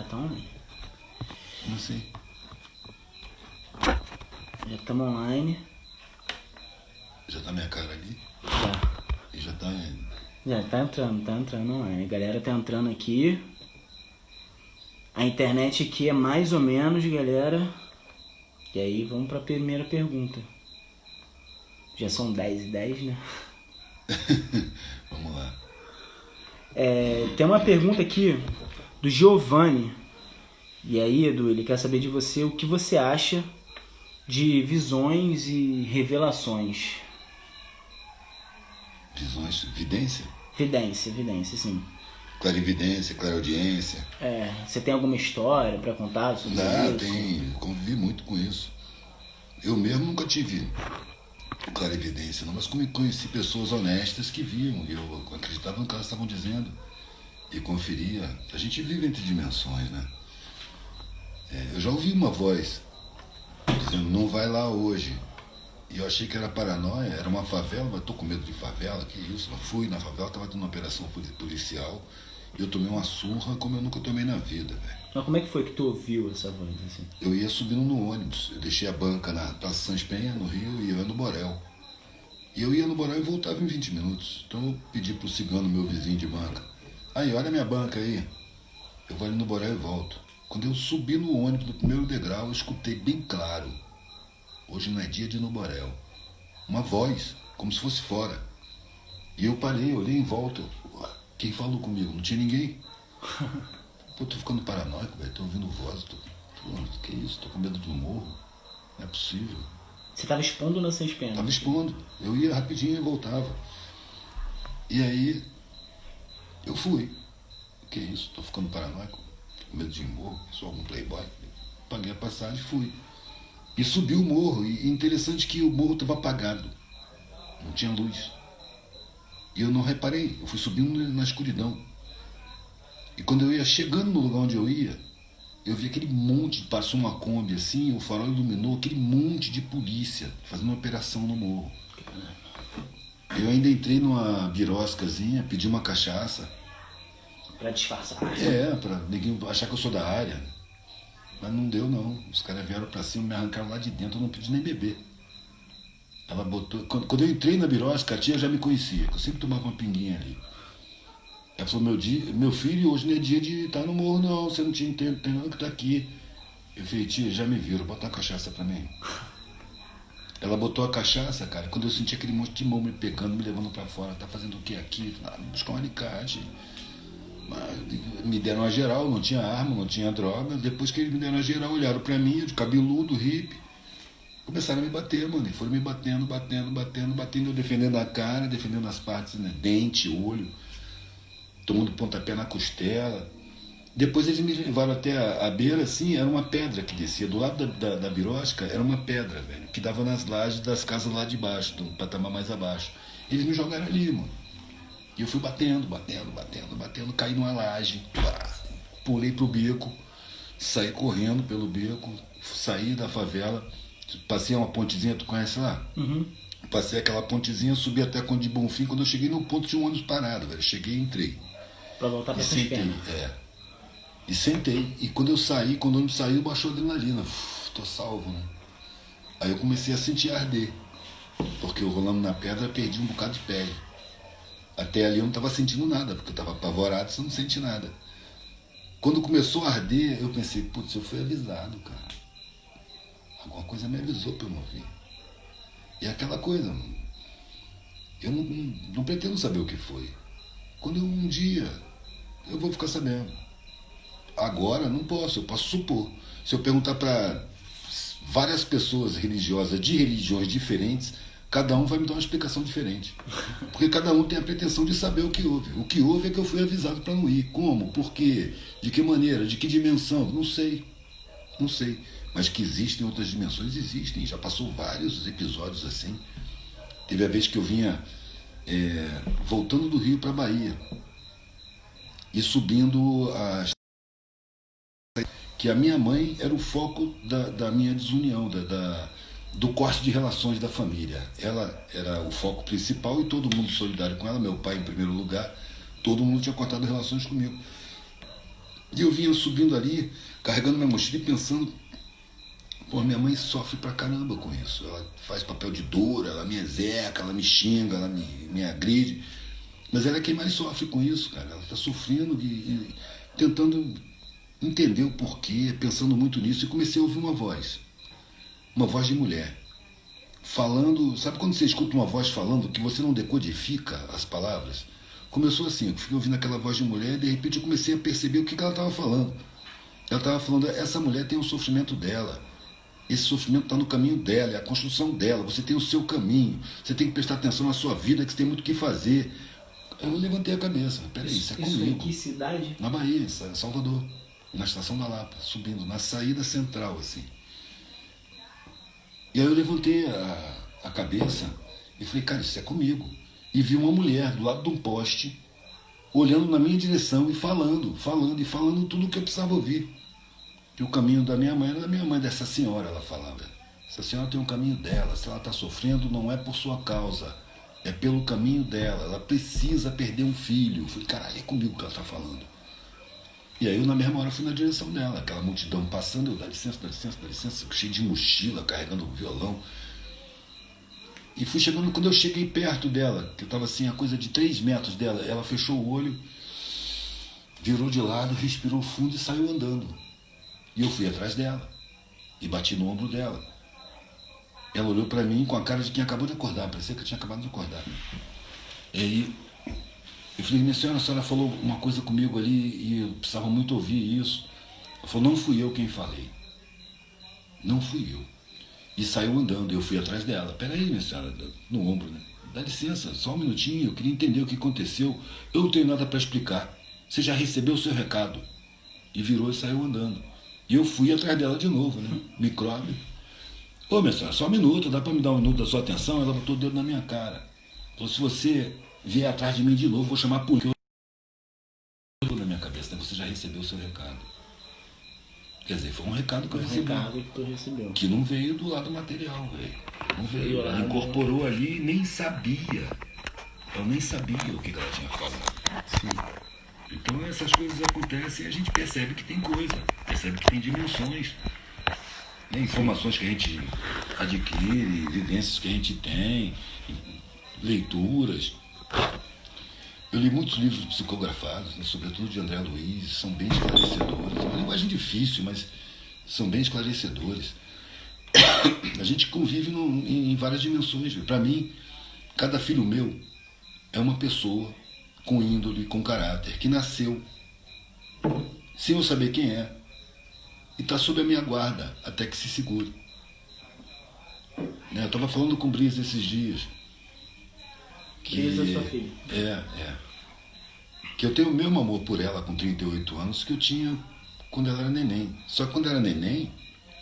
tá online. Não sei. Já estamos online. Já tá minha cara ali? Já. E já tá... Já tá entrando online. A galera tá entrando aqui. A internet aqui é mais ou menos, galera. E aí vamos pra primeira pergunta. Já são 10h10, né? Vamos lá. Tem uma pergunta aqui do Giovanni. E aí, Edu, ele quer saber de você o que você acha de visões e revelações. Visões, vidência? Vidência, sim. Clarividência, clareaudiência. Você tem alguma história pra contar sobre isso? Tem. Convivi muito com isso. Eu mesmo nunca tive clarividência, não, mas conheci pessoas honestas que viam, e eu acreditava no que elas estavam dizendo e conferia. A gente vive entre dimensões, né? Eu já ouvi uma voz dizendo, não vai lá hoje. E eu achei que era paranoia, era uma favela, mas tô com medo de favela, que isso? Eu fui na favela, tava tendo uma operação policial, e eu tomei uma surra como eu nunca tomei na vida, velho. Mas como é que foi que tu ouviu essa voz assim? Eu ia subindo no ônibus, eu deixei a banca na Praça Sans Penha, no Rio, e eu ia no Borel. E eu ia no Borel e voltava em 20 minutos. Então eu pedi pro cigano, meu vizinho de banca, aí, olha a minha banca aí. Eu vou ali no Borel e volto. Quando eu subi no ônibus do primeiro degrau, eu escutei bem claro, hoje não é dia de ir no Borel. Uma voz, como se fosse fora. E eu parei, olhei em volta. Quem falou comigo? Não tinha ninguém. Pô, tô ficando paranoico, velho. Tô ouvindo voz. Que isso? Tô com medo do morro. Não é possível. Você tava expondo nas seis penas? Tava expondo. Eu ia rapidinho e voltava. E aí, eu fui. Que isso? Tô ficando paranoico. Com medo de ir em morro. Sou algum playboy. Paguei a passagem e fui. E subi o morro. E interessante que o morro estava apagado. Não tinha luz. E eu não reparei. Eu fui subindo na escuridão. E quando eu ia chegando no lugar onde eu ia, eu vi aquele monte, passou uma Kombi assim, o farol iluminou, aquele monte de polícia fazendo uma operação no morro. Eu ainda entrei numa biroscazinha, pedi uma cachaça. Pra disfarçar. Pra ninguém achar que eu sou da área. Mas não deu não. Os caras vieram pra cima, me arrancaram lá de dentro, eu não pedi nem beber. Ela botou... Quando eu entrei na birosca, a tia já me conhecia, eu sempre tomava uma pinguinha ali. Ela falou, meu filho, hoje não é dia de estar no morro não, você não tinha tempo, tem nada que tá aqui. Eu falei, tia, já me viram, bota uma cachaça pra mim. Ela botou a cachaça, cara, quando eu senti aquele monte de mão me pegando, me levando pra fora, tá fazendo o que aqui? Falei, buscar um alicate. Mas me deram a geral, não tinha arma, não tinha droga. Depois que eles me deram a geral, olharam pra mim, de cabeludo, hippie. Começaram a me bater, mano, e foram me batendo, eu defendendo a cara, defendendo as partes, né, dente, olho, tomando pontapé na costela. Depois eles me levaram até a beira, assim, era uma pedra que descia, do lado da birosca era uma pedra, velho, que dava nas lajes das casas lá de baixo, do patamar mais abaixo. Eles me jogaram ali, mano, e eu fui batendo, caí numa laje, pulei pro beco, saí correndo pelo beco, saí da favela. Passei uma pontezinha, tu conhece lá? Uhum. Passei aquela pontezinha, subi até a Conde de Bonfim. Quando eu cheguei no ponto tinha um ônibus parado, velho. Cheguei e entrei. Pra voltar pra sentei, E sentei. E quando eu saí, quando o ônibus saiu, baixou a adrenalina. Tô salvo, né? Aí eu comecei a sentir arder. Porque eu rolando na pedra, perdi um bocado de pele. Até ali eu não tava sentindo nada, porque eu tava apavorado, você não sente nada. Quando começou a arder, eu pensei, putz, eu fui avisado, cara. Alguma coisa me avisou pra eu não vir. E aquela coisa, eu não pretendo saber o que foi. Quando um dia eu vou ficar sabendo. Agora não posso, eu posso supor. Se eu perguntar para várias pessoas religiosas de religiões diferentes, cada um vai me dar uma explicação diferente. Porque cada um tem a pretensão de saber o que houve. O que houve é que eu fui avisado para não ir. Como? Por quê? De que maneira? De que dimensão? Não sei. Mas que existem outras dimensões, existem. Já passou vários episódios assim. Teve a vez que eu vinha voltando do Rio para a Bahia e subindo que a minha mãe era o foco da minha desunião, do corte de relações da família. Ela era o foco principal e todo mundo solidário com ela, meu pai em primeiro lugar, todo mundo tinha cortado relações comigo. E eu vinha subindo ali, carregando minha mochila e pensando, pô, minha mãe sofre pra caramba com isso. Ela faz papel de dura, ela me execa, ela me xinga, ela me agride. Mas ela é quem mais sofre com isso, cara. Ela tá sofrendo e tentando entender o porquê, pensando muito nisso. E comecei a ouvir uma voz de mulher, falando. Sabe quando você escuta uma voz falando que você não decodifica as palavras? Começou assim, eu fiquei ouvindo aquela voz de mulher e de repente eu comecei a perceber o que ela estava falando. Ela estava falando, essa mulher tem o sofrimento dela. Esse sofrimento está no caminho dela, é a construção dela. Você tem o seu caminho. Você tem que prestar atenção na sua vida, que você tem muito o que fazer. Eu levantei a cabeça. Peraí, isso é comigo. Em que cidade? Na Bahia, em Salvador. Na Estação da Lapa, subindo, na saída central, assim. E aí eu levantei a cabeça e falei, cara, isso é comigo. E vi uma mulher do lado de um poste, olhando na minha direção e falando tudo o que eu precisava ouvir. Que o caminho da minha mãe era da minha mãe, dessa senhora, ela falava. Essa senhora tem um caminho dela, se ela está sofrendo não é por sua causa, é pelo caminho dela, ela precisa perder um filho. Eu falei, caralho, é comigo que ela está falando. E aí eu na mesma hora fui na direção dela, aquela multidão passando, eu, dá licença, cheio de mochila, carregando o violão. E fui chegando, quando eu cheguei perto dela, que eu estava assim, a coisa de 3 metros dela, ela fechou o olho, virou de lado, respirou fundo e saiu andando. E eu fui atrás dela e bati no ombro dela. Ela olhou para mim com a cara de quem acabou de acordar, parecia que eu tinha acabado de acordar. E aí eu falei, minha senhora, a senhora falou uma coisa comigo ali e eu precisava muito ouvir isso. Ela falou, não fui eu quem falei. Não fui eu. E saiu andando, eu fui atrás dela. Peraí, minha senhora, no ombro, né? Dá licença, só um minutinho, eu queria entender o que aconteceu. Eu não tenho nada para explicar. Você já recebeu o seu recado. E virou e saiu andando. E eu fui atrás dela de novo, né? Micróbio. Ô, minha senhora, só um minuto, dá para me dar um minuto da sua atenção? Ela botou o dedo na minha cara. Falou, se você vier atrás de mim de novo, vou chamar a polícia. Na minha cabeça, né? Você já recebeu o seu recado. Quer dizer, foi um recado que eu recebi. Recado que tu recebeu. Que não veio do lado material, velho. Não veio. Ela incorporou ali e nem sabia. Eu nem sabia o que ela tinha falado. Sim. Então essas coisas acontecem e a gente percebe que tem coisa. Percebe que tem dimensões. Né? Informações que a gente adquire, vivências que a gente tem, leituras. Eu li muitos livros psicografados, né, sobretudo de André Luiz, são bem esclarecedores. É uma linguagem difícil, mas são bem esclarecedores. A gente convive em várias dimensões. Para mim, cada filho meu é uma pessoa com índole, com caráter, que nasceu sem eu saber quem é e está sob a minha guarda até que se segure. Né, eu estava falando com o Brisa esses dias. Brisa, sua filha. Que eu tenho o mesmo amor por ela com 38 anos que eu tinha quando ela era neném. Só que quando ela era neném,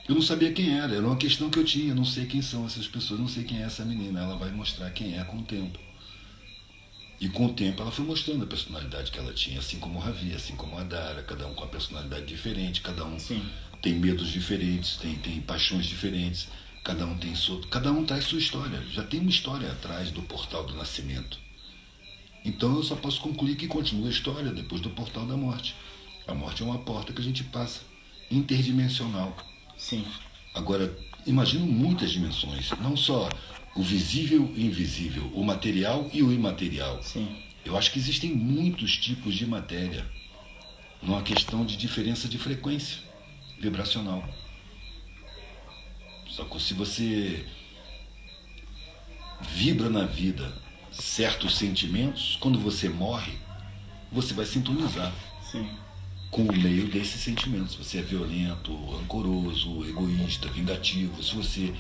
eu não sabia quem era. Era uma questão que eu tinha. Eu não sei quem são essas pessoas, não sei quem é essa menina. Ela vai mostrar quem é com o tempo. E com o tempo ela foi mostrando a personalidade que ela tinha, assim como o Ravi, assim como a Dara, cada um com uma personalidade diferente, cada um Sim. tem medos diferentes, tem paixões diferentes, cada um traz sua história. Já tem uma história atrás do portal do nascimento. Então eu só posso concluir que continua a história depois do portal da morte. A morte é uma porta que a gente passa, interdimensional. Sim. Agora, imagino muitas dimensões, não só o visível e invisível, o material e o imaterial. Sim. Eu acho que existem muitos tipos de matéria, numa questão de diferença de frequência vibracional. Só que se você vibra na vida certos sentimentos, quando você morre, você vai sintonizar Sim. com o meio desses sentimentos. Você é violento, rancoroso, egoísta, vingativo, se você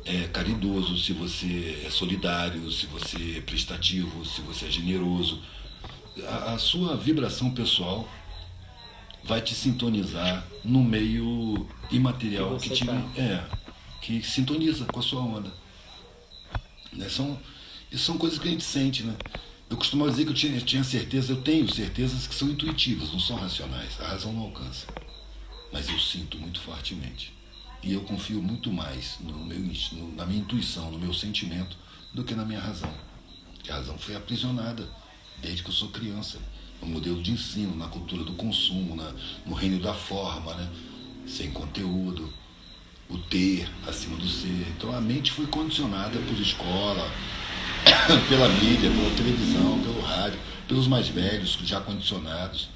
é caridoso, se você é solidário, se você é prestativo, se você é generoso. A sua vibração pessoal vai te sintonizar no meio imaterial que sintoniza com a sua onda. Né? Isso são coisas que a gente sente, né? Eu costumava dizer que eu tinha certeza, eu tenho certezas que são intuitivas, não são racionais. A razão não alcança. Mas eu sinto muito fortemente. E eu confio muito mais na minha intuição, no meu sentimento, do que na minha razão. Porque a razão foi aprisionada desde que eu sou criança. No modelo de ensino, na cultura do consumo, no reino da forma, né? Sem conteúdo, o ter acima do ser. Então a mente foi condicionada por escola, pela mídia, pela televisão, pelo rádio, pelos mais velhos, já condicionados.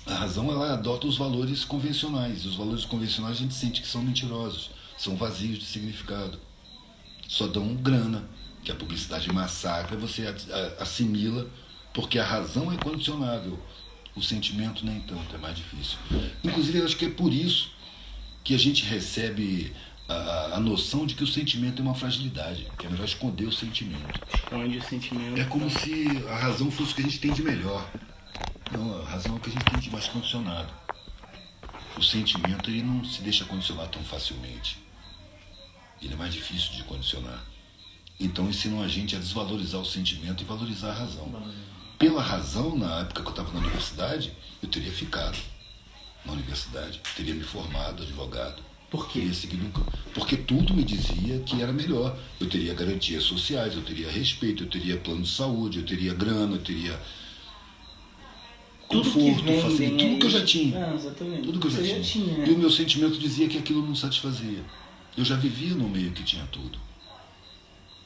A razão, ela adota os valores convencionais. E os valores convencionais a gente sente que são mentirosos, são vazios de significado. Só dão grana, que a publicidade massacra, você assimila, porque a razão é condicionável. O sentimento nem tanto, é mais difícil. Inclusive, eu acho que é por isso que a gente recebe a noção de que o sentimento é uma fragilidade, que é melhor esconder o sentimento. Esconde o sentimento. É como se a razão fosse o que a gente tem de melhor. Não, a razão é o que a gente tem de mais condicionado. O sentimento, ele não se deixa condicionar tão facilmente. Ele é mais difícil de condicionar. Então ensinam a gente a desvalorizar o sentimento e valorizar a razão. Pela razão, na época que eu estava na universidade, eu teria ficado na universidade, teria me formado advogado. Por quê? Teria seguido porque tudo me dizia que era melhor. Eu teria garantias sociais, eu teria respeito, eu teria plano de saúde, eu teria grana, eu teria conforto, facilidade, tudo que eu já tinha. Ah, exatamente. Tudo que eu já tinha. Né? E o meu sentimento dizia que aquilo não satisfazia. Eu já vivia num meio que tinha tudo.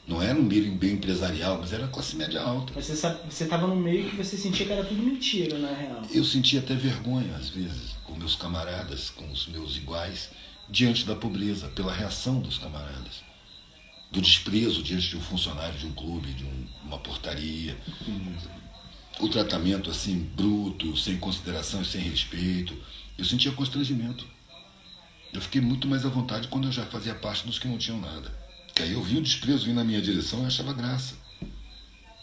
Não era um meio bem empresarial, mas era classe média alta. Mas você estava num meio que você sentia que era tudo mentira, na real. Eu sentia até vergonha, às vezes, com meus camaradas, com os meus iguais, diante da pobreza, pela reação dos camaradas. Do desprezo diante de um funcionário de um clube, de uma portaria. O tratamento, assim, bruto, sem consideração e sem respeito. Eu sentia constrangimento. Eu fiquei muito mais à vontade quando eu já fazia parte dos que não tinham nada. Que aí eu vi o desprezo vindo na minha direção e achava graça.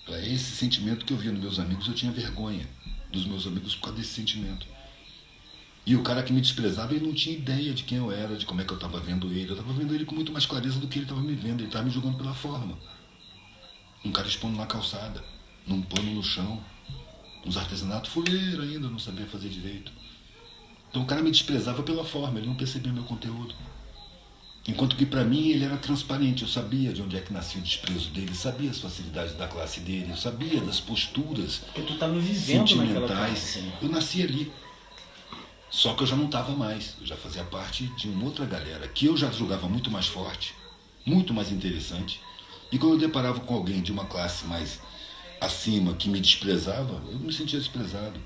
Para esse sentimento que eu via nos meus amigos, eu tinha vergonha dos meus amigos por causa desse sentimento. E o cara que me desprezava, ele não tinha ideia de quem eu era, de como é que eu estava vendo ele. Eu estava vendo ele com muito mais clareza do que ele estava me vendo. Ele estava me julgando pela forma. Um cara expondo na calçada, num pano no chão, uns artesanatos fuleiro ainda, não sabia fazer direito. Então o cara me desprezava pela forma, ele não percebia meu conteúdo. Enquanto que para mim ele era transparente, eu sabia de onde é que nascia o desprezo dele, sabia as facilidades da classe dele, eu sabia das posturas porque tu estava vivendo naquela classe. Eu nasci ali. Só que eu já não estava mais, eu já fazia parte de uma outra galera, que eu já julgava muito mais forte, muito mais interessante. E quando eu deparava com alguém de uma classe mais acima que me desprezava, eu me sentia desprezado.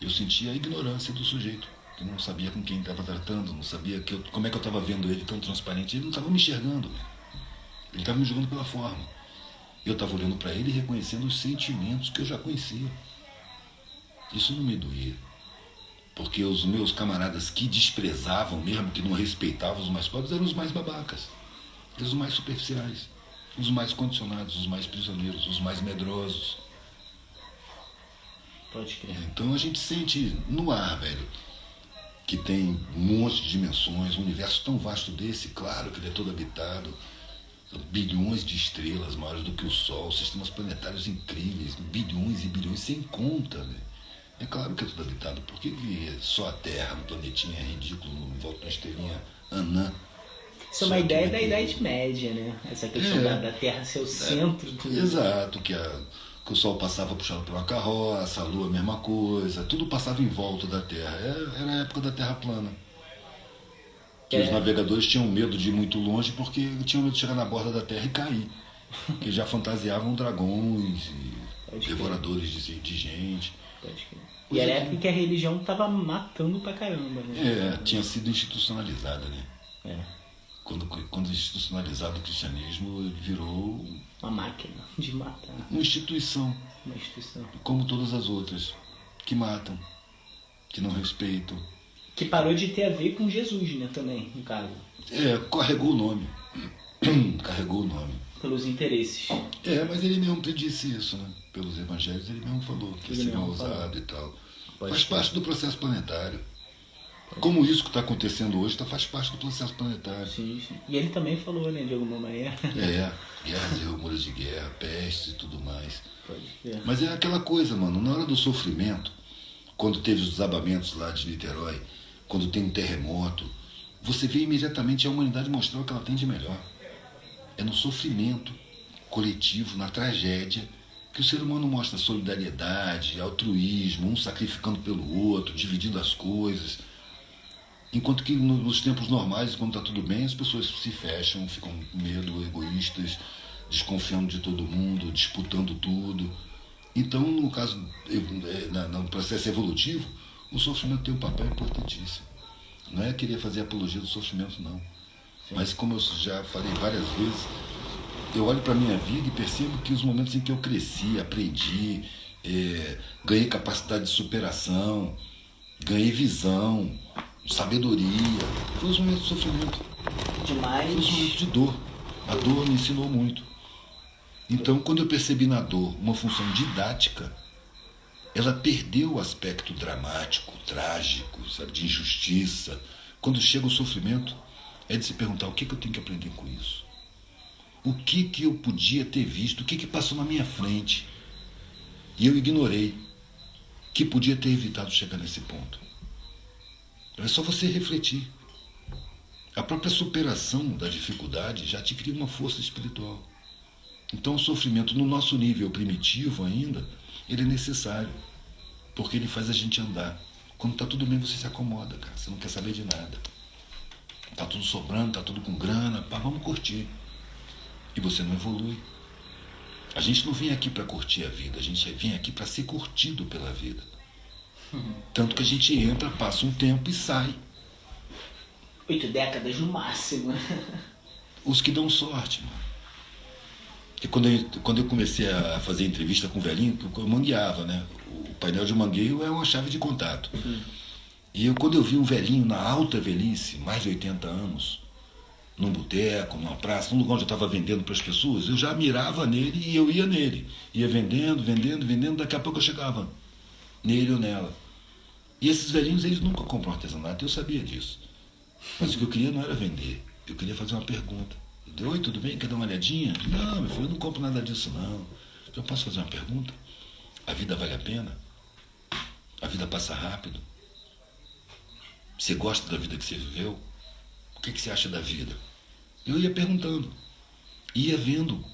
Eu sentia a ignorância do sujeito. Eu não sabia com quem estava tratando, não sabia como é que eu estava vendo ele tão transparente. Ele não estava me enxergando. Ele estava me julgando pela forma. Eu estava olhando para ele e reconhecendo os sentimentos que eu já conhecia. Isso não me doía. Porque os meus camaradas que desprezavam, mesmo que não respeitavam os mais pobres, eram os mais babacas. Eram os mais superficiais. Os mais condicionados, os mais prisioneiros, os mais medrosos. Pode crer. Então a gente sente no ar, velho, que tem um monte de dimensões, um universo tão vasto desse, claro que ele é todo habitado, bilhões de estrelas maiores do que o Sol, sistemas planetários incríveis, bilhões e bilhões, sem conta, né? É claro que é tudo habitado, por que só a Terra, um planetinha ridículo, em volta de uma estrelinha anã? Isso é uma ideia da Idade Média, né? Essa questão da Terra ser o centro do... Exato, que o Sol passava puxado por uma carroça, a Lua a mesma coisa, tudo passava em volta da Terra. Era a época da Terra plana. Que os navegadores tinham medo de ir muito longe porque tinham medo de chegar na borda da Terra e cair. Que já fantasiavam dragões e devoradores de gente. Pode crer. E era a época que a religião tava matando pra caramba, né? Tinha sido institucionalizada, né? Quando institucionalizado o cristianismo, ele virou uma máquina de matar. Uma instituição. Como todas as outras, que matam, que não respeitam. Que parou de ter a ver com Jesus, né, também, no caso. Carregou o nome. Carregou o nome. Pelos interesses. Mas ele mesmo predisse isso, né? Pelos evangelhos, ele mesmo falou que ia ser mal usado e tal. Faz parte do processo planetário. Como isso que está acontecendo hoje faz parte do processo planetário. Sim. E ele também falou, né, de alguma maneira. Guerras e rumores de guerra, pestes e tudo mais. Pode ser. Mas é aquela coisa, mano, na hora do sofrimento, quando teve os desabamentos lá de Niterói, quando tem um terremoto, você vê imediatamente a humanidade mostrar o que ela tem de melhor. É no sofrimento coletivo, na tragédia, que o ser humano mostra solidariedade, altruísmo, um sacrificando pelo outro, dividindo as coisas. Enquanto que nos tempos normais, quando está tudo bem, as pessoas se fecham, ficam com medo, egoístas, desconfiando de todo mundo, disputando tudo. Então, no caso, no processo evolutivo, o sofrimento tem um papel importantíssimo. Não é querer fazer apologia do sofrimento, não. Sim. Mas como eu já falei várias vezes, eu olho para a minha vida e percebo que os momentos em que eu cresci, aprendi, ganhei capacidade de superação, ganhei visão, sabedoria, foi os momentos de sofrimento. Demais. Foi os momentos de dor. A dor me ensinou muito. Então, quando eu percebi na dor uma função didática, ela perdeu o aspecto dramático, trágico, sabe, de injustiça. Quando chega o sofrimento, é de se perguntar o que eu tenho que aprender com isso. O que eu podia ter visto, o que passou na minha frente. E eu ignorei, que podia ter evitado chegar nesse ponto. É só você refletir. A própria superação da dificuldade já te cria uma força espiritual. Então o sofrimento no nosso nível primitivo ainda, ele é necessário, porque ele faz a gente andar. Quando está tudo bem, você se acomoda, cara. Você não quer saber de nada. Está tudo sobrando, está tudo com grana, pá, vamos curtir. E você não evolui. A gente não vem aqui para curtir a vida, a gente vem aqui para ser curtido pela vida. Tanto que a gente entra, passa um tempo e sai. 8 décadas no máximo. Os que dão sorte, mano. E quando eu comecei a fazer entrevista com o velhinho, eu mangueava, né? O painel de mangueio é uma chave de contato. E quando eu vi um velhinho na alta velhice, mais de 80 anos, num boteco, numa praça, num lugar onde eu estava vendendo para as pessoas, eu já mirava nele e eu ia nele. Ia vendendo, daqui a pouco eu chegava nele ou nela. E esses velhinhos, eles nunca compram artesanato, eu sabia disso. Mas o que eu queria não era vender, eu queria fazer uma pergunta. Oi, tudo bem? Quer dar uma olhadinha? Não, meu filho, eu não compro nada disso, não. Eu posso fazer uma pergunta? A vida vale a pena? A vida passa rápido? Você gosta da vida que você viveu? O que você acha da vida? Eu ia perguntando, ia vendo.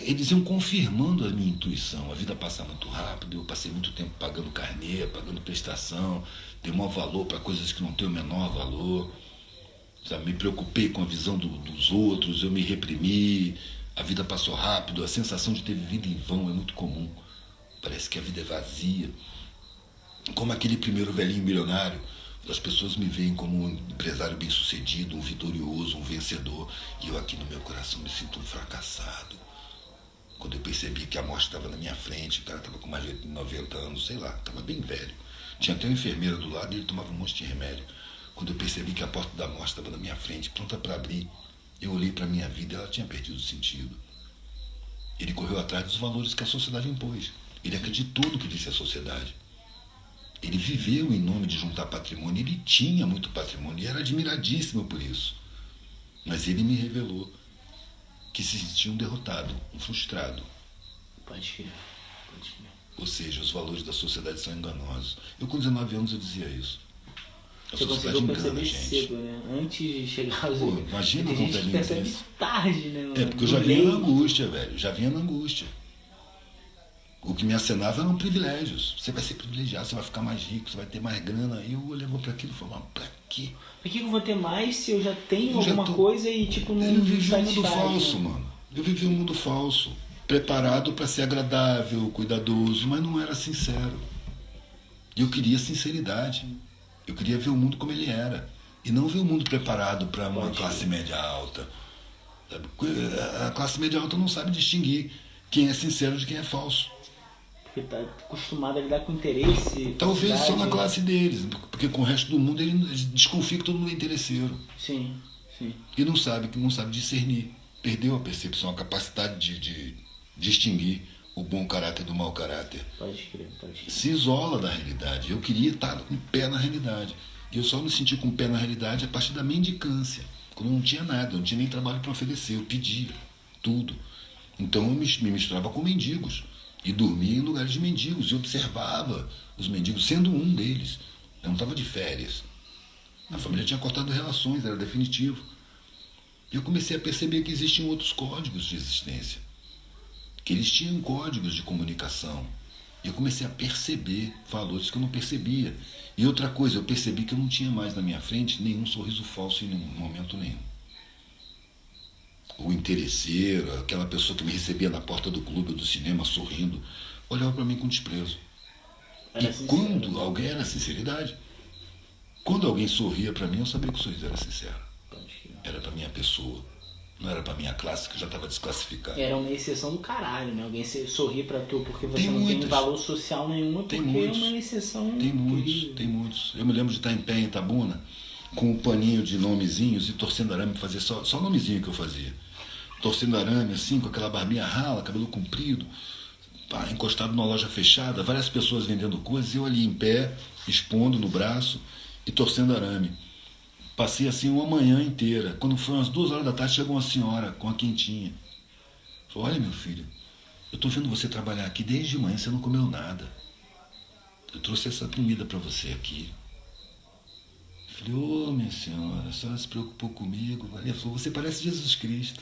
Eles iam confirmando a minha intuição. A vida passa muito rápido, eu passei muito tempo pagando carnê, pagando prestação, dei maior valor para coisas que não têm o menor valor. Sabe, me preocupei com a visão dos outros, eu me reprimi, a vida passou rápido, a sensação de ter vivido em vão é muito comum. Parece que a vida é vazia. Como aquele primeiro velhinho milionário, as pessoas me veem como um empresário bem-sucedido, um vitorioso, um vencedor, e eu aqui no meu coração me sinto um fracassado. Quando eu percebi que a morte estava na minha frente, o cara estava com mais de 90 anos, sei lá, estava bem velho. Tinha até uma enfermeira do lado e ele tomava um monte de remédio. Quando eu percebi que a porta da morte estava na minha frente, pronta para abrir, eu olhei para a minha vida e ela tinha perdido o sentido. Ele correu atrás dos valores que a sociedade impôs. Ele acreditou no que disse a sociedade. Ele viveu em nome de juntar patrimônio. Ele tinha muito patrimônio e era admiradíssimo por isso. Mas ele me revelou que se sentia um derrotado, um frustrado. Pode crer, pode crer. Ou seja, os valores da sociedade são enganosos. Eu com 19 anos eu dizia isso. Você conseguiu perceber cedo, né? Antes de chegar aos... Pô, imagina com um velhinho percebe desse. tarde, né? É, porque eu já vinha na angústia, velho. Já vinha na angústia. O que me acenava eram privilégios. Você vai ser privilegiado, você vai ficar mais rico, você vai ter mais grana. E eu olhava para aquilo e falava, pra quê? Por que eu vou ter mais se eu já tenho alguma coisa e tipo não eu vivi um mundo satisfaz, falso, né? mano. Eu vivi um mundo falso. Preparado para ser agradável, cuidadoso, mas não era sincero. Eu queria sinceridade. Eu queria ver o mundo como ele era. E não ver o mundo preparado para uma classe média alta. Sabe? A classe média alta não sabe distinguir quem é sincero de quem é falso. Porque tá acostumado a lidar com interesse. Talvez só na classe deles, porque com o resto do mundo ele desconfia que todo mundo é interesseiro. Sim, sim. E não sabe discernir. Perdeu a percepção, a capacidade de distinguir o bom caráter do mau caráter. Pode crer, pode crer. Se isola da realidade. Eu queria estar com o pé na realidade. E eu só me senti com o pé na realidade a partir da mendicância. Quando eu não tinha nada, eu não tinha nem trabalho para oferecer, eu pedia tudo. Então eu me misturava com mendigos. E dormia em lugares de mendigos. E observava os mendigos, sendo um deles. Eu não estava de férias. A família tinha cortado relações, era definitivo. E eu comecei a perceber que existiam outros códigos de existência. que eles tinham códigos de comunicação. E eu comecei a perceber valores que eu não percebia. E outra coisa, eu percebi que eu não tinha mais na minha frente nenhum sorriso falso em nenhum momento nenhum. O interesseiro, aquela pessoa que me recebia na porta do clube ou do cinema sorrindo, olhava para mim com desprezo. Era E sincero. quando alguém era sinceridade, quando alguém sorria para mim, eu sabia que o sorriso era sincero. Pode crer. Era para minha pessoa, não era para minha classe que já estava desclassificada. Era uma exceção do caralho, né? Alguém sorrir pra tu porque você Tem não tem muitas. valor social nenhum, porque Tem muitos. é uma exceção. Tem muitos, incrível. tem muitos. Eu me lembro de estar em pé em Itabuna, com um paninho de nomezinhos e torcendo arame, fazer só nomezinho que eu fazia. Torcendo arame, assim, com aquela barbinha rala, cabelo comprido, pá, encostado numa loja fechada, várias pessoas vendendo coisas, e eu ali em pé, expondo no braço e torcendo arame. Passei assim uma manhã inteira. Quando foi umas 2 horas da tarde, chegou uma senhora com a quentinha. Falou: olha, meu filho, eu estou vendo você trabalhar aqui desde de manhã, você não comeu nada. Eu trouxe essa comida para você aqui. Eu falei: ô, minha senhora, a senhora se preocupou comigo. Ela falou: você parece Jesus Cristo.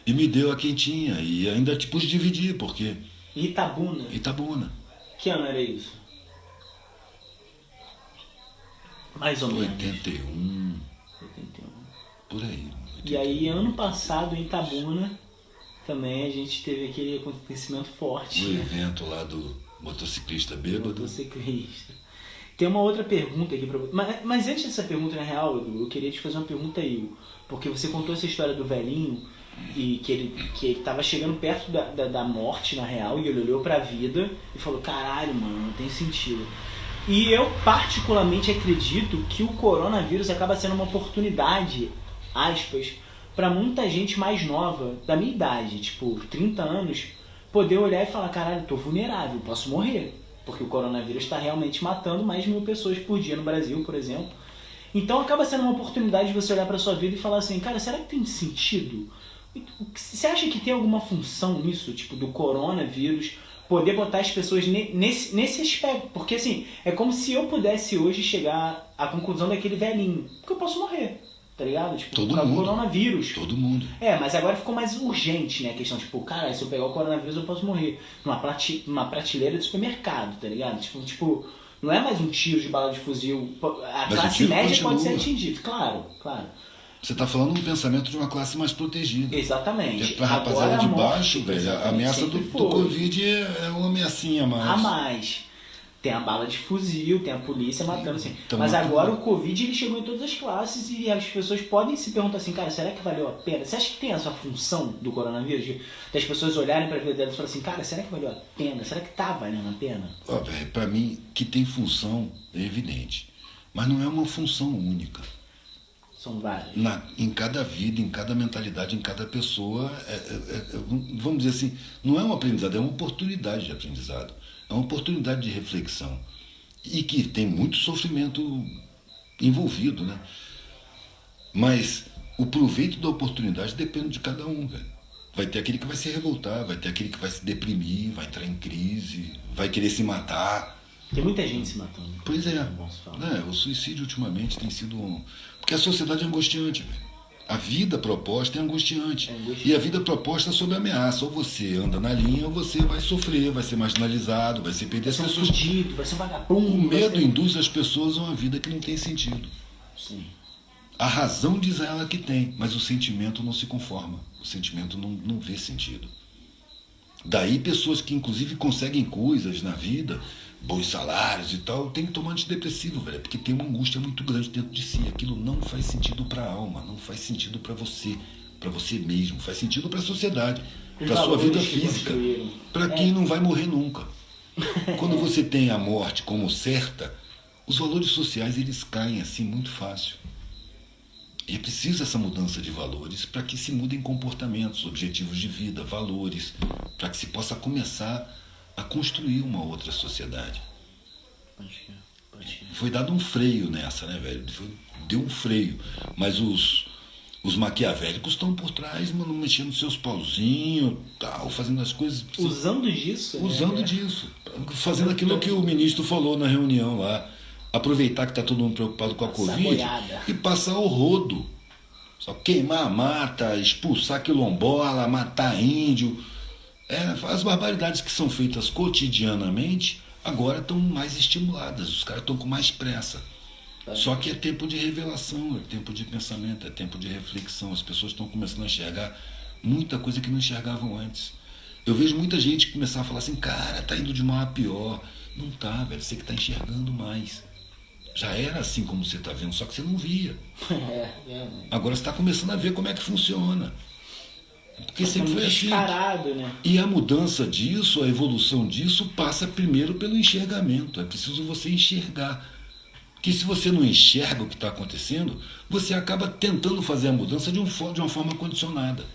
E me deu a quentinha. E ainda te pus dividir, porque... Itabuna. Itabuna. Que ano era isso? Mais ou menos. 81, 81. por aí. E aí, ano passado, em Itabuna, também a gente teve aquele acontecimento forte. No evento lá do motociclista bêbado. Motociclista. Tem uma outra pergunta aqui pra você. Mas antes dessa pergunta, na real, Edu, eu queria te fazer uma pergunta aí. Porque você contou essa história do velhinho e que ele tava chegando perto da morte, na real, e ele olhou pra vida e falou: caralho, mano, não tem sentido. E eu particularmente acredito que o coronavírus acaba sendo uma oportunidade, aspas, pra muita gente mais nova, da minha idade, tipo 30 anos, poder olhar e falar: caralho, tô vulnerável, posso morrer. Porque o coronavírus está realmente matando mais de 1.000 pessoas por dia no Brasil, por exemplo. Então acaba sendo uma oportunidade de você olhar pra sua vida e falar assim: cara, será que tem sentido? Você acha que tem alguma função nisso, tipo, do coronavírus, poder botar as pessoas nesse aspecto? Porque assim, é como se eu pudesse hoje chegar à conclusão daquele velhinho, porque eu posso morrer, tá ligado? Tipo, Todo por causa do mundo. coronavírus. Todo mundo. É, mas agora ficou mais urgente, né? A questão, tipo, cara, se eu pegar o coronavírus eu posso morrer. Numa prateleira de supermercado, tá ligado? Tipo, não é mais um tiro de bala de fuzil. A Mas o classe tiro média pode ser continua. atingida, claro. Você está falando um pensamento de uma classe mais protegida. Exatamente. Para a rapaziada Agora, de a morte, baixo, velho, a exatamente, ameaça sempre do foi. Covid é uma ameaçinha a mais. A mais. Tem a bala de fuzil, tem a polícia matando, assim. Então, Mas matando. agora o Covid ele chegou em todas as classes e as pessoas podem se perguntar assim: cara, será que valeu a pena? Você acha que tem essa função do coronavírus? Das pessoas olharem para a vida delas e falarem assim: cara, será que valeu a pena? Será que tá valendo a pena? Ó, velho, para mim, que tem função é evidente. Mas não é uma função única. São várias. Em cada vida, em cada mentalidade, em cada pessoa, vamos dizer assim, não é um aprendizado, é uma oportunidade de aprendizado. É uma oportunidade de reflexão. E que tem muito sofrimento envolvido, né? Mas o proveito da oportunidade depende de cada um, velho. Vai ter aquele que vai se revoltar, vai ter aquele que vai se deprimir, vai entrar em crise, vai querer se matar. Tem muita gente se matando. Pois é. Bom se falar. O suicídio ultimamente tem sido porque a sociedade é angustiante, velho. A vida proposta é angustiante. E a vida proposta é sob ameaça. Ou você anda na linha, ou você vai sofrer, vai ser marginalizado, vai se perder. Vai ser As um pessoas... fudido, vai ser um vagabundo. O vai medo ser... induz as pessoas a uma vida que não tem sentido. Sim. A razão diz a ela que tem, mas o sentimento não se conforma. O sentimento não vê sentido. Daí pessoas que inclusive conseguem coisas na vida, bons salários e tal, tem que tomar antidepressivo, velho, porque tem uma angústia muito grande dentro de si. Aquilo não faz sentido para a alma, não faz sentido para você mesmo, faz sentido para a sociedade, para a sua vida física, para quem não vai morrer nunca. Quando você tem a morte como certa, os valores sociais eles caem assim muito fácil. E é preciso essa mudança de valores para que se mudem comportamentos, objetivos de vida, valores, para que se possa começar a construir uma outra sociedade. Pode ir. Foi dado um freio nessa, né, velho? Deu um freio. Mas os maquiavélicos estão por trás, mano, mexendo seus pauzinhos, tal, fazendo as coisas. Usando disso. Usando né? disso. Fazendo aquilo que o ministro falou na reunião lá. Aproveitar que está todo mundo preocupado com a Covid boiada. e passar o rodo. Só queimar a mata, expulsar quilombola, matar índio. As barbaridades que são feitas cotidianamente agora estão mais estimuladas, os caras estão com mais pressa. Só que é tempo de revelação, é tempo de pensamento, é tempo de reflexão. As pessoas estão começando a enxergar muita coisa que não enxergavam antes. Eu vejo muita gente começar a falar assim, cara, tá indo de mal a pior. Não tá, velho, você que tá enxergando mais. Já era assim como você tá vendo, só que você não via. Agora você tá começando a ver como é que funciona. Porque sempre foi assim. Né? E a mudança disso, a evolução disso, passa primeiro pelo enxergamento. É preciso você enxergar. Que se você não enxerga o que está acontecendo, você acaba tentando fazer a mudança de uma forma condicionada.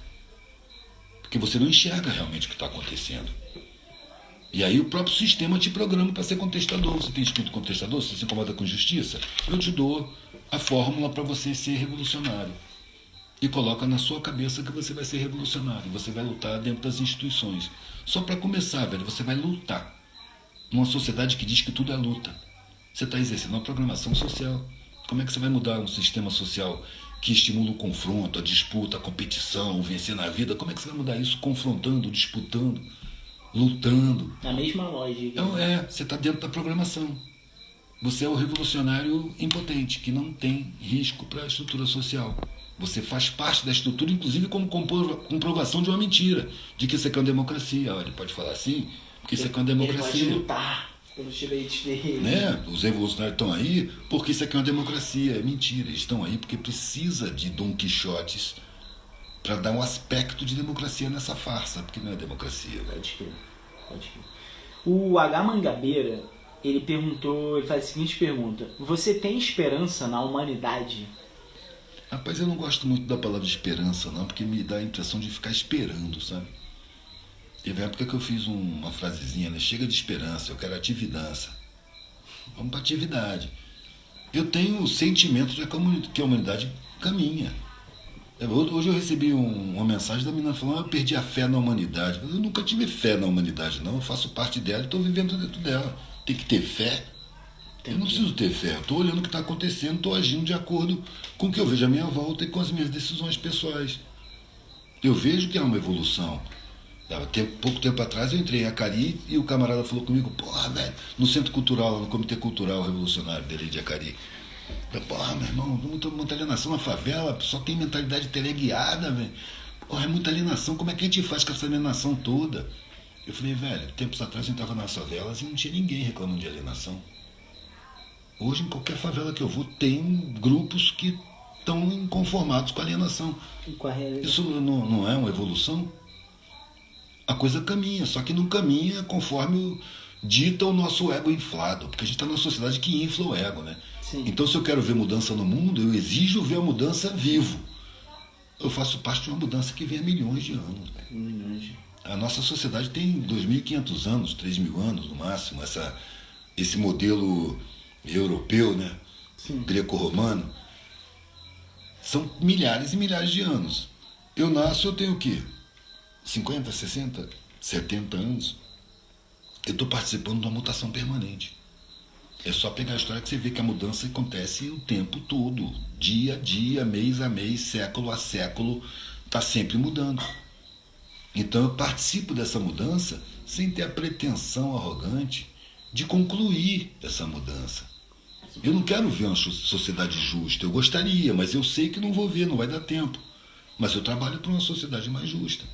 Porque você não enxerga realmente o que está acontecendo. E aí o próprio sistema te programa para ser contestador. Você tem espírito contestador? Você se incomoda com justiça? Eu te dou a fórmula para você ser revolucionário. E coloca na sua cabeça que você vai ser revolucionário. Você vai lutar dentro das instituições. Só para começar, velho, você vai lutar. Numa sociedade que diz que tudo é luta. Você está exercendo uma programação social. Como é que você vai mudar um sistema social que estimula o confronto, a disputa, a competição, o vencer na vida? Como é que você vai mudar isso confrontando, disputando, lutando? Na mesma lógica. Então você está dentro da programação. Você é o revolucionário impotente, que não tem risco para a estrutura social. Você faz parte da estrutura, inclusive como comprovação de uma mentira, de que isso aqui é uma democracia. Olha, ele pode falar assim, porque isso aqui é uma democracia. Ele pode lutar pelos direitos dele. Né? Os revolucionários estão aí porque isso aqui é uma democracia. É mentira. Eles estão aí porque precisa de Dom Quixotes para dar um aspecto de democracia nessa farsa, porque não é democracia. Pode crer. O H. Mangabeira, ele faz a seguinte pergunta: você tem esperança na humanidade? Rapaz, eu não gosto muito da palavra esperança, não, porque me dá a impressão de ficar esperando, sabe? Teve época que eu fiz uma frasezinha, né? Chega de esperança, eu quero atividade. Vamos para atividade. Eu tenho o sentimento de que a humanidade caminha. Hoje eu recebi uma mensagem da menina falando: eu perdi a fé na humanidade. Eu nunca tive fé na humanidade, não. Eu faço parte dela e estou vivendo dentro dela. Tem que ter fé? Eu não preciso ter fé. Eu estou olhando o que está acontecendo, estou agindo de acordo com o que eu vejo à minha volta e com as minhas decisões pessoais. Eu vejo que há uma evolução. Pouco tempo atrás eu entrei em Acari e o camarada falou comigo: porra, velho, no Centro Cultural, no Comitê Cultural Revolucionário dele de Acari. Porra, meu irmão, muita alienação na favela, só tem mentalidade teleguiada, velho. Porra, é muita alienação, como é que a gente faz com essa alienação toda? Eu falei: velho, tempos atrás eu entrava nas favelas e não tinha ninguém reclamando de alienação. Hoje, em qualquer favela que eu vou, tem grupos que estão inconformados com a alienação. Isso não é uma evolução? A coisa caminha, só que não caminha conforme dita o nosso ego inflado, porque a gente está numa sociedade que infla o ego, né? Sim. Então, se eu quero ver mudança no mundo, eu exijo ver a mudança vivo. Eu faço parte de uma mudança que vem há milhões de anos. A nossa sociedade tem 2.500 anos, 3.000 anos no máximo, esse modelo europeu, né? Greco-romano. São milhares e milhares de anos. Eu nasço, eu tenho o quê? 50, 60, 70 anos. Eu estou participando de uma mutação permanente. É só pegar a história que você vê que a mudança acontece o tempo todo. Dia a dia, mês a mês, século a século. Está sempre mudando. Então eu participo dessa mudança sem ter a pretensão arrogante de concluir essa mudança. Eu não quero ver uma sociedade justa. Eu gostaria, mas eu sei que não vou ver, não vai dar tempo. Mas eu trabalho para uma sociedade mais justa.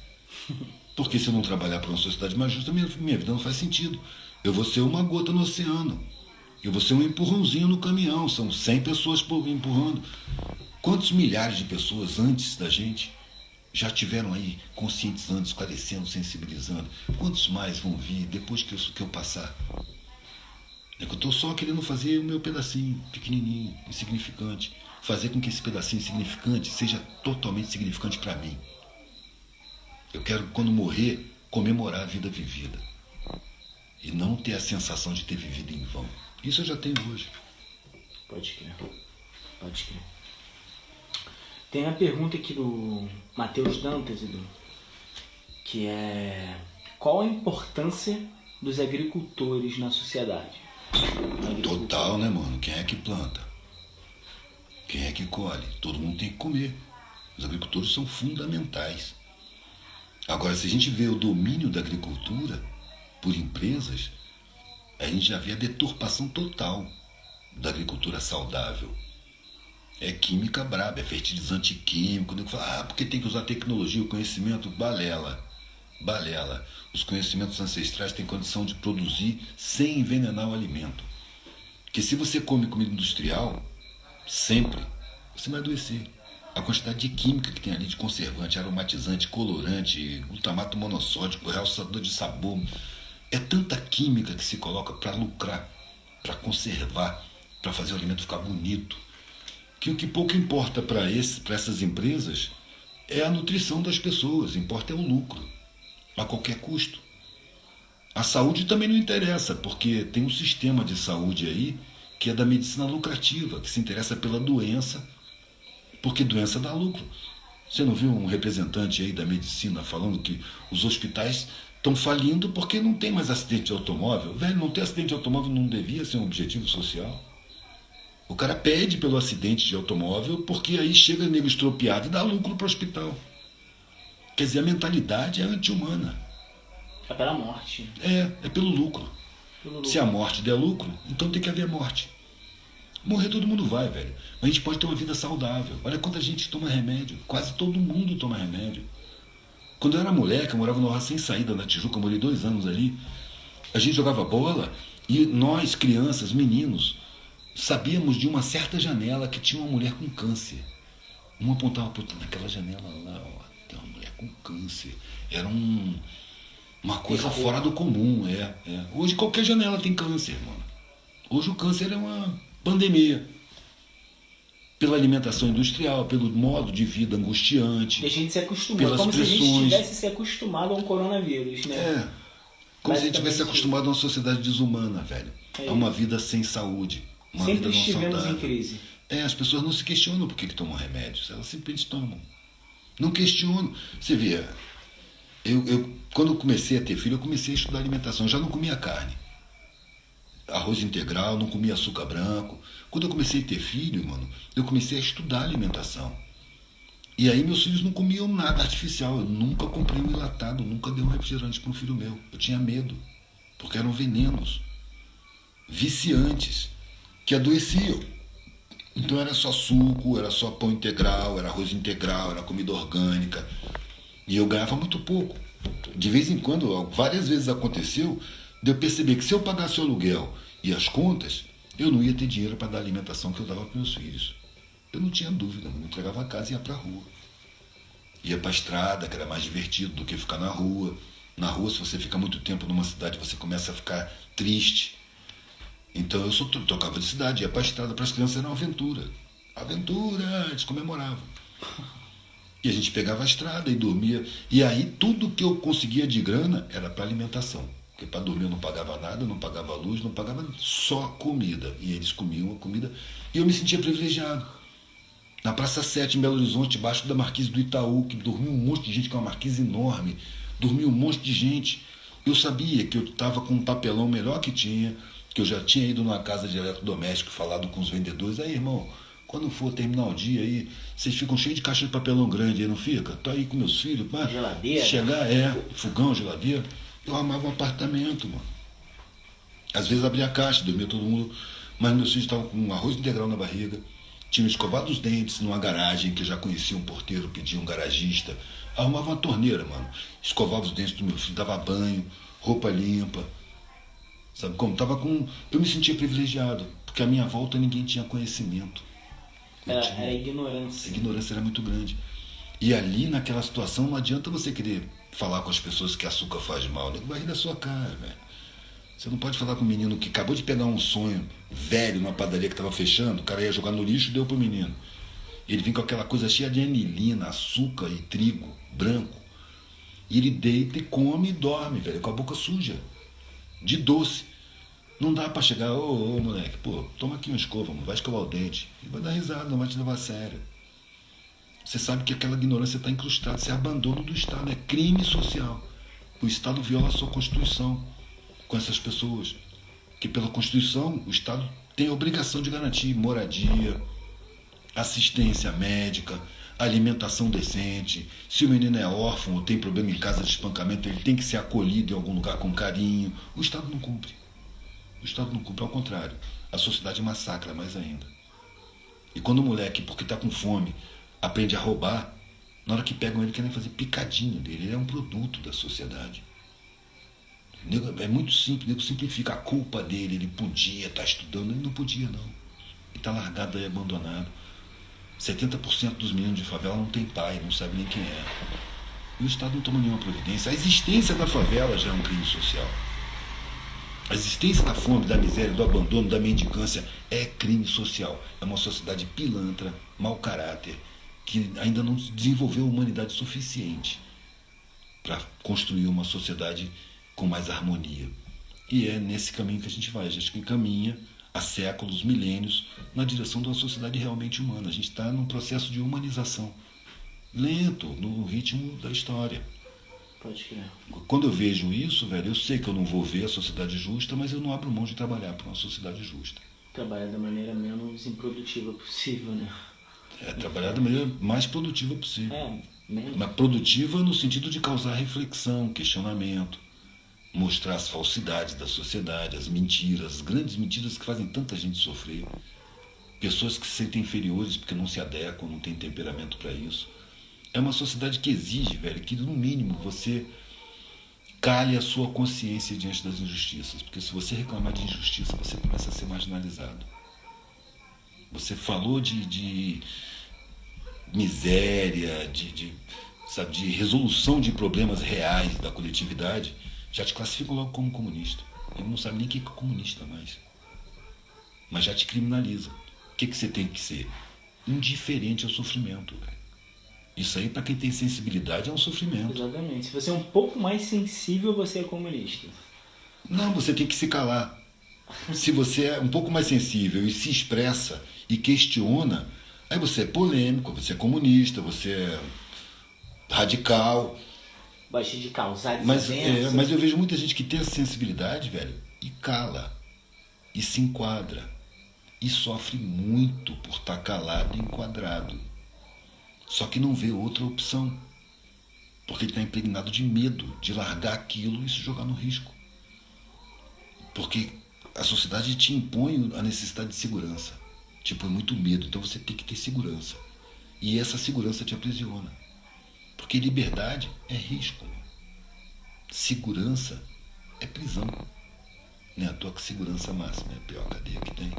Porque se eu não trabalhar para uma sociedade mais justa, minha vida não faz sentido. Eu vou ser uma gota no oceano. Eu vou ser um empurrãozinho no caminhão. São 100 pessoas empurrando. Quantos milhares de pessoas antes da gente já tiveram aí conscientizando, esclarecendo, sensibilizando? Quantos mais vão vir depois que eu passar? É que eu estou só querendo fazer o meu pedacinho, pequenininho, insignificante. Fazer com que esse pedacinho insignificante seja totalmente significante para mim. Eu quero, quando morrer, comemorar a vida vivida. E não ter a sensação de ter vivido em vão. Isso eu já tenho hoje. Pode crer. Tem uma pergunta aqui do Matheus Dantas, Edu, que é: qual a importância dos agricultores na sociedade? Total, né, mano? Quem é que planta? Quem é que colhe? Todo mundo tem que comer. Os agricultores são fundamentais. Agora, se a gente vê o domínio da agricultura por empresas, a gente já vê a deturpação total da agricultura saudável. É química braba, é fertilizante químico. Fala, porque tem que usar tecnologia, o conhecimento, balela. Balela. Os conhecimentos ancestrais têm condição de produzir sem envenenar o alimento. Porque se você come comida industrial, sempre, você vai adoecer. A quantidade de química que tem ali, de conservante, aromatizante, colorante, glutamato monossódico, realçador de sabor, é tanta química que se coloca para lucrar, para conservar, para fazer o alimento ficar bonito, que o que pouco importa para essas empresas é a nutrição das pessoas, importa é o lucro, a qualquer custo. A saúde também não interessa, porque tem um sistema de saúde aí que é da medicina lucrativa, que se interessa pela doença, porque doença dá lucro. Você não viu um representante aí da medicina falando que os hospitais estão falindo porque não tem mais acidente de automóvel? Velho, não ter acidente de automóvel não devia ser um objetivo social. O cara pede pelo acidente de automóvel porque aí chega nego estropiado e dá lucro para o hospital. Quer dizer, a mentalidade é anti-humana. É pela morte. É pelo lucro. Se a morte der lucro, então tem que haver morte. Morrer todo mundo vai, velho. Mas a gente pode ter uma vida saudável. Olha quanta gente toma remédio. Quase todo mundo toma remédio. Quando eu era moleque, eu morava numa sem saída na Tijuca, eu morei 2 anos ali. A gente jogava bola e nós, crianças, meninos, sabíamos de uma certa janela que tinha uma mulher com câncer. Um apontava, puta, naquela janela lá, ó, tem uma mulher com câncer. Era uma coisa fora do comum, Hoje qualquer janela tem câncer, mano. Hoje o câncer é uma pandemia. Pela alimentação industrial, pelo modo de vida angustiante. A gente se acostumou, como pressões. Se a gente tivesse se acostumado a um coronavírus, né? Como se a gente tivesse acostumado a uma sociedade desumana, velho. A uma vida sem saúde. Uma Sempre vida não estivemos saudável. em crise. As pessoas não se questionam por que tomam remédios. Elas simplesmente tomam. Não questionam. Você vê, quando eu comecei a ter filho, eu comecei a estudar alimentação. Eu já não comia carne. Arroz integral, não comia açúcar branco. Quando eu comecei a ter filho, mano, eu comecei a estudar alimentação. E aí meus filhos não comiam nada artificial. Eu nunca comprei um enlatado, nunca dei um refrigerante para um filho meu. Eu tinha medo, porque eram venenos, viciantes, que adoeciam. Então era só suco, era só pão integral, era arroz integral, era comida orgânica. E eu ganhava muito pouco. De vez em quando, várias vezes aconteceu, de eu perceber que se eu pagasse o aluguel e as contas, eu não ia ter dinheiro para dar a alimentação que eu dava para meus filhos. Eu não tinha dúvida, eu entregava a casa e ia para a rua. Ia para a estrada, que era mais divertido do que ficar na rua. Na rua, se você fica muito tempo numa cidade, você começa a ficar triste. Então eu só tocava de cidade, ia para a estrada, para as crianças era uma aventura. Aventura, eles comemoravam. E a gente pegava a estrada e dormia. E aí tudo que eu conseguia de grana era para alimentação. Porque para dormir eu não pagava nada, não pagava luz, não pagava só comida. E eles comiam a comida. E eu me sentia privilegiado. Na Praça 7, em Belo Horizonte, debaixo da Marquise do Itaú, que dormia um monte de gente, que é uma marquise enorme. Dormia um monte de gente. Eu sabia que eu estava com um papelão melhor que tinha, que eu já tinha ido numa casa de eletrodoméstico, falado com os vendedores. Aí, irmão, quando for terminar o dia aí, vocês ficam cheios de caixa de papelão grande aí, não fica? Tô aí com meus filhos, pá. Geladeira? Chegar, fogão, geladeira. Eu armava um apartamento, mano. Às vezes abria a caixa, dormia todo mundo, mas meus filhos estavam com um arroz integral na barriga, tinham escovado os dentes numa garagem, que eu já conhecia um porteiro, pedia um garagista, arrumava uma torneira, mano. Escovava os dentes do meu filho, dava banho, roupa limpa. Sabe como? Eu me sentia privilegiado, porque à minha volta ninguém tinha conhecimento. Era ignorância. A ignorância era muito grande. E ali, naquela situação, não adianta você querer falar com as pessoas que açúcar faz mal. Ele vai rir da sua cara, velho. Você não pode falar com um menino que acabou de pegar um sonho velho numa padaria que estava fechando, o cara ia jogar no lixo e deu pro menino. Ele vem com aquela coisa cheia de anilina, açúcar e trigo branco. E ele deita e come e dorme, velho, com a boca suja. De doce. Não dá pra chegar, ô moleque, pô, toma aqui uma escova, mano, vai escovar o dente. Ele vai dar risada, não vai te levar a sério. Você sabe que aquela ignorância está incrustada, isso é abandono do Estado, é crime social. O Estado viola a sua Constituição com essas pessoas. Que pela Constituição, o Estado tem a obrigação de garantir moradia, assistência médica, alimentação decente. Se o menino é órfão ou tem problema em casa de espancamento, ele tem que ser acolhido em algum lugar com carinho. O Estado não cumpre. O Estado não cumpre, ao contrário. A sociedade massacra mais ainda. E quando o moleque, porque está com fome, aprende a roubar, na hora que pegam ele, querem fazer picadinho dele. Ele é um produto da sociedade. É muito simples, o nego simplifica a culpa dele. Ele podia estar estudando, ele não podia, não. Ele está largado aí, abandonado. 70% dos meninos de favela não tem pai, não sabe nem quem é. E o Estado não toma nenhuma providência. A existência da favela já é um crime social. A existência da fome, da miséria, do abandono, da mendicância é crime social. É uma sociedade pilantra, mau caráter, que ainda não desenvolveu humanidade suficiente para construir uma sociedade com mais harmonia. E é nesse caminho que a gente vai. A gente caminha há séculos, milênios, na direção de uma sociedade realmente humana. A gente está num processo de humanização lento, no ritmo da história. Pode crer. Quando eu vejo isso, velho, eu sei que eu não vou ver a sociedade justa, mas eu não abro mão de trabalhar para uma sociedade justa. Trabalhar da maneira menos improdutiva possível, né? Trabalhar da maneira mais produtiva possível. Menos. Mas produtiva no sentido de causar reflexão, questionamento, mostrar as falsidades da sociedade, as mentiras, as grandes mentiras que fazem tanta gente sofrer. Pessoas que se sentem inferiores porque não se adequam, não têm temperamento para isso. É uma sociedade que exige, velho, que no mínimo você cale a sua consciência diante das injustiças. Porque se você reclamar de injustiça, você começa a ser marginalizado. Você falou de miséria, sabe, de resolução de problemas reais da coletividade, já te classificam logo como comunista. Ele não sabe nem o que é comunista mais. Mas já te criminaliza. O que você tem que ser? Indiferente ao sofrimento, velho. Isso aí, para quem tem sensibilidade, é um sofrimento. Exatamente. Se você é um pouco mais sensível, você é comunista. Não, você tem que se calar. Se você é um pouco mais sensível e se expressa e questiona, aí você é polêmico, você é comunista, você é radical. Gosta de causar Mas desavença. eu vejo muita gente que tem essa sensibilidade, velho, e cala, e se enquadra, e sofre muito por estar calado e enquadrado. Só que não vê outra opção, porque ele está impregnado de medo de largar aquilo e se jogar no risco. Porque a sociedade te impõe a necessidade de segurança, te põe muito medo, então você tem que ter segurança. E essa segurança te aprisiona, porque liberdade é risco. Segurança é prisão. Não é à toa que segurança máxima é a pior cadeia que tem.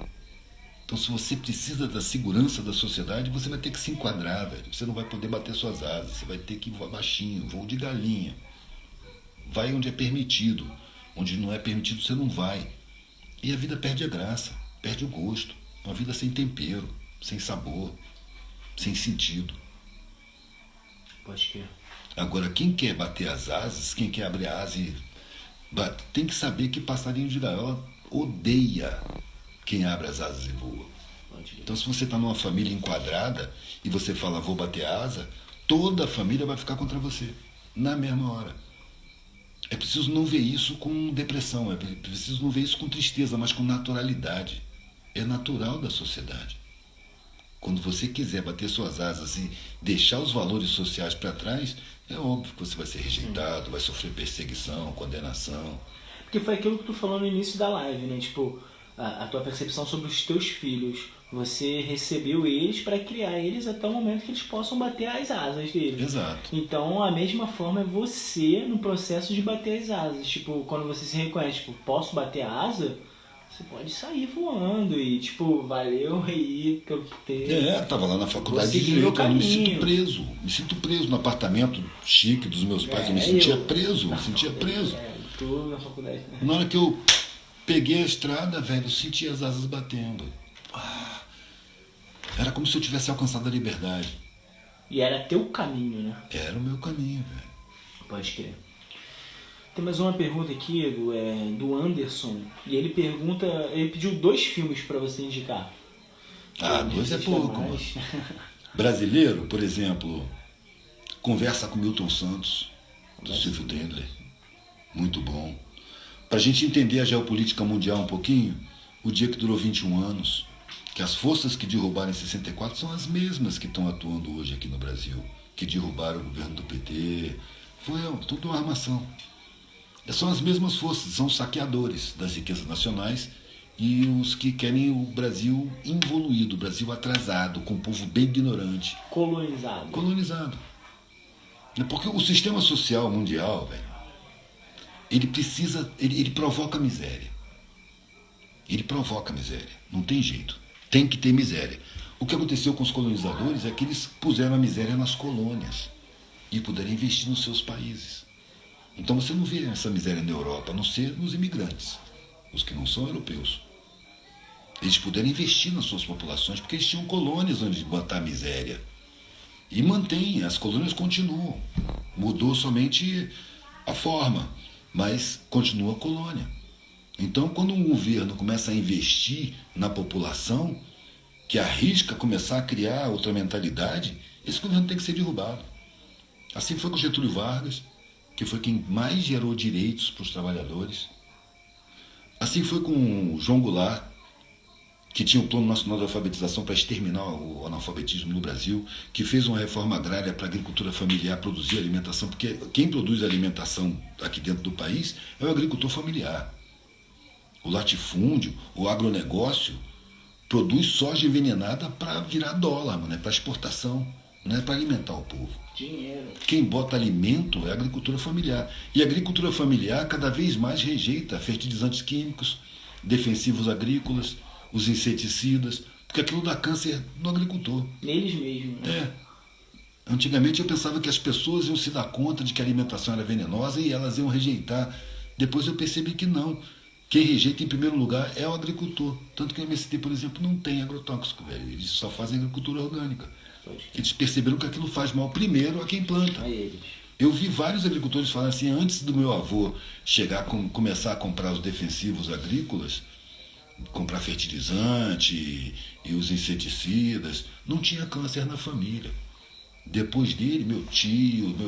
Então, se você precisa da segurança da sociedade, você vai ter que se enquadrar, velho. Você não vai poder bater suas asas, você vai ter que voar baixinho, voo de galinha. Vai onde é permitido. Onde não é permitido, você não vai. E a vida perde a graça, perde o gosto. Uma vida sem tempero, sem sabor, sem sentido. Pode crer. Agora, quem quer bater as asas, quem quer abrir a asa e tem que saber que passarinho de gaiola odeia quem abre as asas e voa. Então, se você está numa família enquadrada e você fala, vou bater a asa, toda a família vai ficar contra você, na mesma hora. É preciso não ver isso com depressão, é preciso não ver isso com tristeza, mas com naturalidade. É natural da sociedade. Quando você quiser bater suas asas e deixar os valores sociais para trás, é óbvio que você vai ser rejeitado, vai sofrer perseguição, condenação. Porque foi aquilo que tu falou no início da live, né? Tipo, a tua percepção sobre os teus filhos. Você recebeu eles para criar eles até o momento que eles possam bater as asas deles. Exato. Então, a mesma forma é você no processo de bater as asas. Tipo, quando você se reconhece, tipo, posso bater a asa? Você pode sair voando e, tipo, valeu aí por ter... Tava lá na faculdade de Direito, eu me sinto preso no apartamento chique dos meus pais, eu me sentia preso. Tu na faculdade. Na hora que eu peguei a estrada, velho, eu senti as asas batendo. Era como se eu tivesse alcançado a liberdade. E era teu caminho, né? Era o meu caminho, velho. Pode crer. Tem mais uma pergunta aqui do Anderson. E ele pergunta... Ele pediu 2 filmes pra você indicar. 2 é pouco, mano. Brasileiro, por exemplo, Conversa com Milton Santos, do Silvio Tendler. Muito bom. Pra gente entender a geopolítica mundial um pouquinho, O Dia que Durou 21 Anos, que as forças que derrubaram em 64 são as mesmas que estão atuando hoje aqui no Brasil, que derrubaram o governo do PT. Foi tudo uma armação. São as mesmas forças, são os saqueadores das riquezas nacionais e os que querem o Brasil involuído, o Brasil atrasado, com um povo bem ignorante. Colonizado. Colonizado. Porque o sistema social mundial, velho, ele provoca miséria. Ele provoca miséria. Não tem jeito. Tem que ter miséria. O que aconteceu com os colonizadores é que eles puseram a miséria nas colônias e puderam investir nos seus países. Então você não vê essa miséria na Europa, a não ser nos imigrantes, os que não são europeus. Eles puderam investir nas suas populações porque eles tinham colônias onde botar a miséria. E mantém, as colônias continuam. Mudou somente a forma, mas continua a colônia. Então, quando um governo começa a investir na população, que arrisca começar a criar outra mentalidade, esse governo tem que ser derrubado. Assim foi com Getúlio Vargas, que foi quem mais gerou direitos para os trabalhadores. Assim foi com João Goulart, que tinha o Plano Nacional de Alfabetização para exterminar o analfabetismo no Brasil, que fez uma reforma agrária para a agricultura familiar produzir alimentação, porque quem produz alimentação aqui dentro do país é o agricultor familiar. O latifúndio, o agronegócio, produz soja envenenada para virar dólar, né, para exportação, não é para alimentar o povo. Dinheiro. Quem bota alimento é a agricultura familiar. E a agricultura familiar cada vez mais rejeita fertilizantes químicos, defensivos agrícolas, os inseticidas, porque aquilo dá câncer no agricultor. Neles mesmo, né? Antigamente eu pensava que as pessoas iam se dar conta de que a alimentação era venenosa e elas iam rejeitar. Depois eu percebi que não. Quem rejeita em primeiro lugar é o agricultor. Tanto que o MST, por exemplo, não tem agrotóxico, velho. Eles só fazem agricultura orgânica. Eles perceberam que aquilo faz mal primeiro a quem planta. A eles. Eu vi vários agricultores falarem assim, antes do meu avô começar a comprar os defensivos agrícolas, comprar fertilizante e os inseticidas, não tinha câncer na família. Depois dele, meu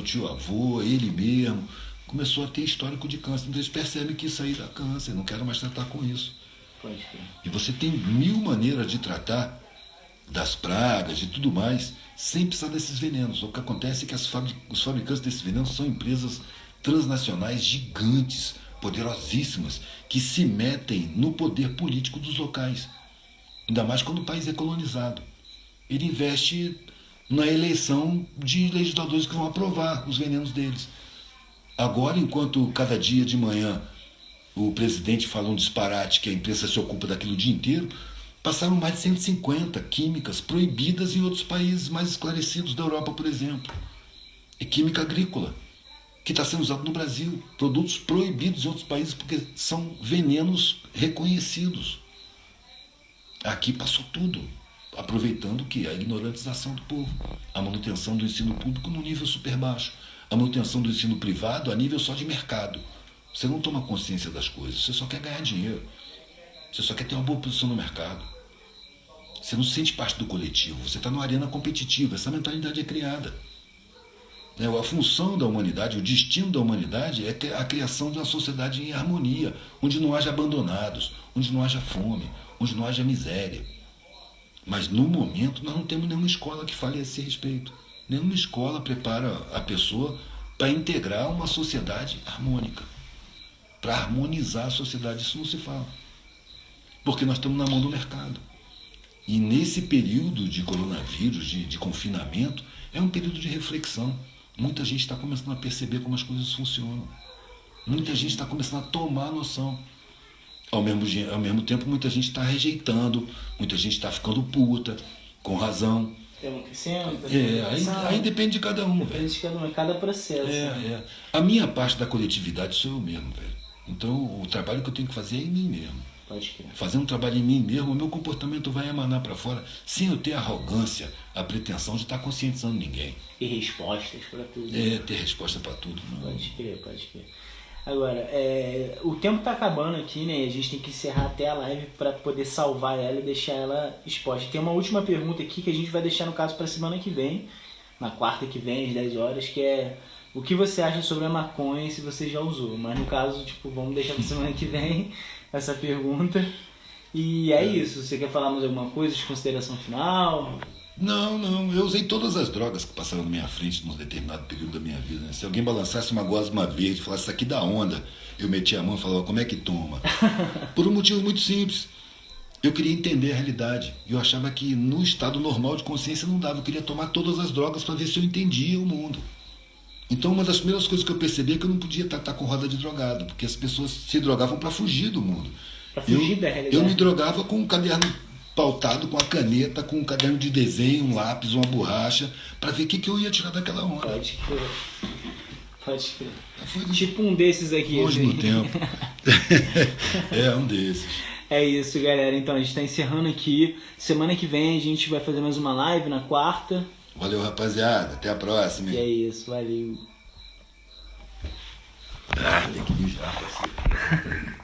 tio avô, ele mesmo, começou a ter histórico de câncer. Então eles percebem que isso aí dá câncer, não quero mais tratar com isso. Pode ser. E você tem 1000 maneiras de tratar das pragas e tudo mais, sem precisar desses venenos. O que acontece é que os fabricantes desses venenos são empresas transnacionais gigantes, poderosíssimas, que se metem no poder político dos locais. Ainda mais quando o país é colonizado. Ele investe na eleição de legisladores que vão aprovar os venenos deles. Agora, enquanto cada dia de manhã o presidente fala um disparate que a imprensa se ocupa daquilo o dia inteiro, passaram mais de 150 químicas proibidas em outros países mais esclarecidos da Europa, por exemplo. E química agrícola, que está sendo usado no Brasil. Produtos proibidos em outros países porque são venenos reconhecidos. Aqui passou tudo, aproveitando que a ignorantização do povo, a manutenção do ensino público no nível super baixo, a manutenção do ensino privado a nível só de mercado. Você não toma consciência das coisas, você só quer ganhar dinheiro. Você só quer ter uma boa posição no mercado. Você não se sente parte do coletivo, você está numa arena competitiva, essa mentalidade é criada. A função da humanidade, o destino da humanidade é a criação de uma sociedade em harmonia, onde não haja abandonados, onde não haja fome, onde não haja miséria. Mas no momento nós não temos nenhuma escola que fale a esse respeito. Nenhuma escola prepara a pessoa para integrar uma sociedade harmônica, para harmonizar a sociedade. Isso não se fala, porque nós estamos na mão do mercado. E nesse período de coronavírus, de confinamento, é um período de reflexão. Muita gente está começando a perceber como as coisas funcionam. Muita gente está começando a tomar noção. Ao mesmo tempo, muita gente está rejeitando, muita gente está ficando puta, com razão. Estamos crescendo, aí depende de cada um. Depende de cada um, é cada processo. A minha parte da coletividade sou eu mesmo, velho. Então, o trabalho que eu tenho que fazer é em mim mesmo. Pode crer. Fazendo um trabalho em mim mesmo, o meu comportamento vai emanar para fora, sem eu ter a arrogância, a pretensão de estar conscientizando ninguém. E respostas para tudo. Ter resposta para tudo. Não. Pode crer. Agora, o tempo está acabando aqui, né? A gente tem que encerrar até a live para poder salvar ela e deixar ela exposta. Tem uma última pergunta aqui que a gente vai deixar, no caso, para semana que vem, na quarta que vem, às 10 horas, que é: o que você acha sobre a maconha e se você já usou? Mas no caso, vamos deixar para semana que vem essa pergunta. E é isso, você quer falar mais alguma coisa de consideração final? Não, eu usei todas as drogas que passaram na minha frente num determinado período da minha vida, né? Se alguém balançasse uma gosma verde e falasse isso aqui dá onda, eu metia a mão e falava, como é que toma? Por um motivo muito simples. Eu queria entender a realidade. Eu achava que no estado normal de consciência não dava. Eu queria tomar todas as drogas para ver se eu entendia o mundo. Então uma das primeiras coisas que eu percebi é que eu não podia estar com roda de drogado, porque as pessoas se drogavam para fugir do mundo. Pra fugir da realidade. Eu me drogava com um caderno pautado, com a caneta, com um caderno de desenho, um lápis, uma borracha, para ver o que eu ia tirar daquela onda. Pode crer. Pode crer. Foi Tipo um desses aqui. longe assim. no tempo. É, um desses. É isso, galera. Então a gente tá encerrando aqui. Semana que vem a gente vai fazer mais uma live na quarta. Valeu, rapaziada. Até a próxima. E é isso, valeu. Ah, tem que mijar, parceiro.